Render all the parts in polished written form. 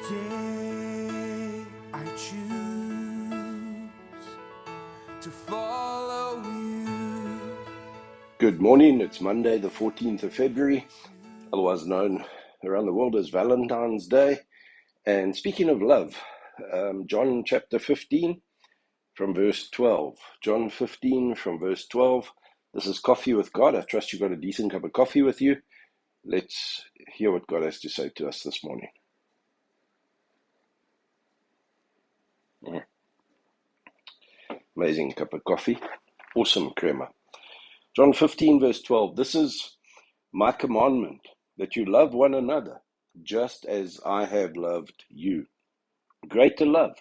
Today I choose to follow you. Good morning, it's Monday the 14th of February, otherwise known around the world as Valentine's Day. And speaking of love, John chapter 15 from verse 12. John 15 from verse 12. This is Coffee with God. I trust you got a decent cup of coffee with you. Let's hear what God has to say to us this morning. Amazing cup of coffee. Awesome crema. John 15 verse 12. This is my commandment, that you love one another, just as I have loved you. Greater love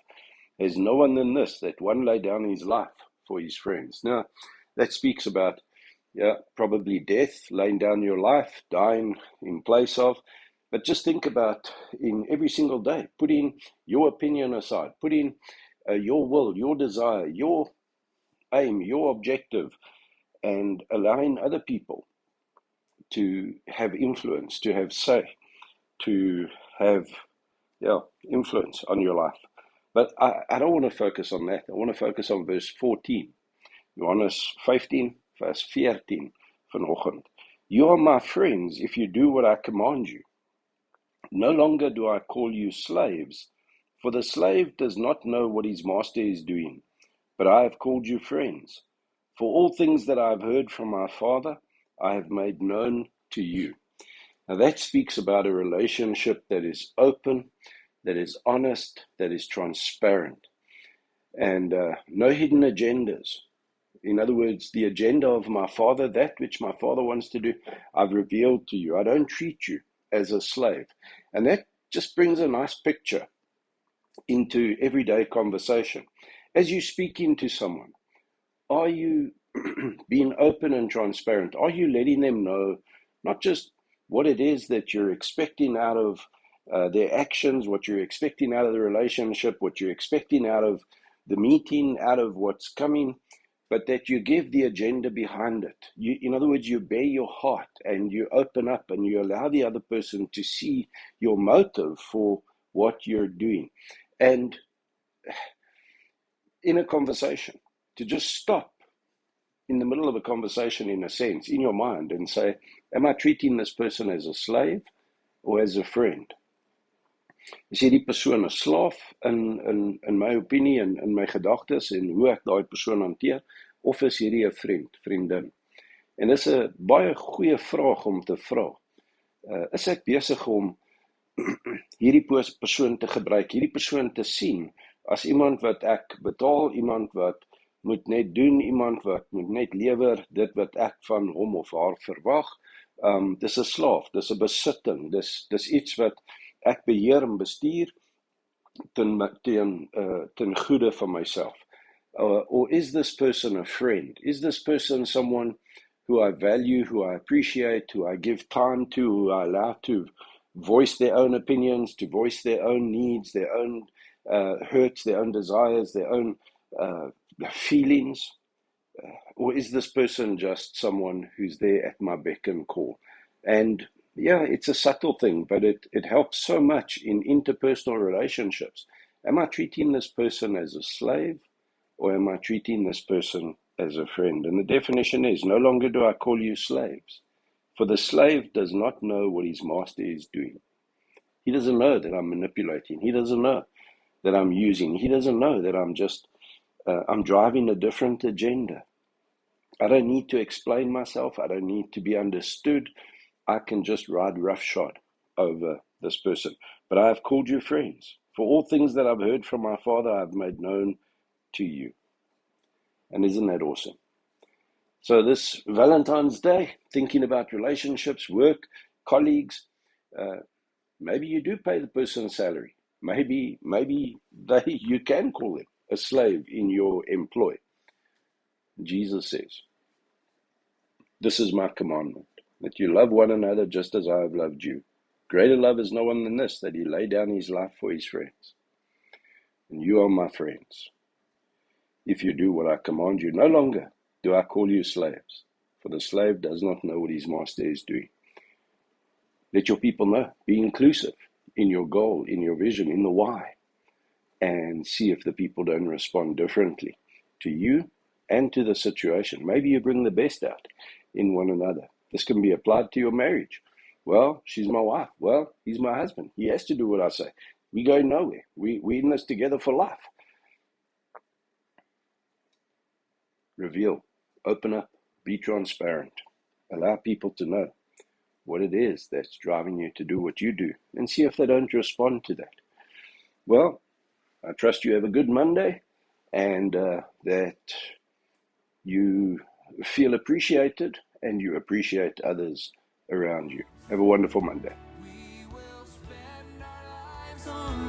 has no one than this, that one lay down his life for his friends. Now, that speaks about, probably death, laying down your life, dying in place of. But just think about in every single day, putting your opinion aside, putting your will, your desire, your aim, your objective, and allowing other people to have influence, to have say, to have influence on your life. But I don't want to focus on that. I want to focus on verse 14. Johannes 15, vers 14 vanoggend. You are my friends if you do what I command you. No longer do I call you slaves, for the slave does not know what his master is doing, but I have called you friends. For all things that I have heard from my Father, I have made known to you. Now that speaks about a relationship that is open, that is honest, that is transparent, and no hidden agendas. In other words, the agenda of my Father, that which my Father wants to do, I've revealed to you. I don't treat you as a slave. And that just brings a nice picture into everyday conversation. As you speak into someone, are you being open and transparent? Are you letting them know not just what it is that you're expecting out of their actions, what you're expecting out of the relationship, what you're expecting out of the meeting, out of what's coming, but that you give the agenda behind it. In other words, you bare your heart and you open up and you allow the other person to see your motive for what you're doing. And in a conversation, to just stop in the middle of a conversation, in a sense, in your mind, and say, am I treating this person as a slave or as a friend? Is hierdie persoon 'n slaaf in my opinie en in my gedagtes en hoe ek daai persoon hanteer, of is hierdie 'n vriendin? En dis 'n baie goeie vraag om te vra. Is ek besig om hierdie persoon te gebruik, hierdie persoon te sien as iemand wat ek betaal, iemand wat moet net doen, iemand wat moet net lewer dit wat ek van hom of haar verwag? Dis 'n slaaf, dis 'n besitting, dis iets wat ek beheer en bestuur ten goede van myself. Or is this person a friend? Is this person someone who I value, who I appreciate, who I give time to, who I allow to voice their own opinions, to voice their own needs, their own hurts, their own desires, their own feelings? Or is this person just someone who's there at my beck and call? And it's a subtle thing, but it helps so much in interpersonal relationships. Am I treating this person as a slave, or am I treating this person as a friend? And the definition is, no longer do I call you slaves, for the slave does not know what his master is doing. He doesn't know that I'm manipulating. He doesn't know that I'm using. He doesn't know that I'm driving a different agenda. I don't need to explain myself. I don't need to be understood. I can just ride roughshod over this person. But I have called you friends. For all things that I've heard from my Father, I've made known to you. And isn't that awesome? So this Valentine's Day, thinking about relationships, work, colleagues, maybe you do pay the person's salary. Maybe you can call it a slave in your employ. Jesus says, this is my commandment, that you love one another just as I have loved you. Greater love is no one than this, that he lay down his life for his friends. And you are my friends, if you do what I command you. No longer do I call you slaves, for the slave does not know what his master is doing. Let your people know. Be inclusive. in your goal, in your vision, in the why, and see if the people don't respond differently to you and to the situation. Maybe you bring the best out in one another. This can be applied to your marriage. Well, she's my wife. Well, he's my husband. He has to do what I say. We go nowhere. We're in this together for life. Reveal, open up, be transparent. Allow people to know what it is that's driving you to do what you do, and see if they don't respond to that. Well, I trust you have a good Monday, and that you feel appreciated and you appreciate others around you. Have a wonderful Monday. We will spend our lives on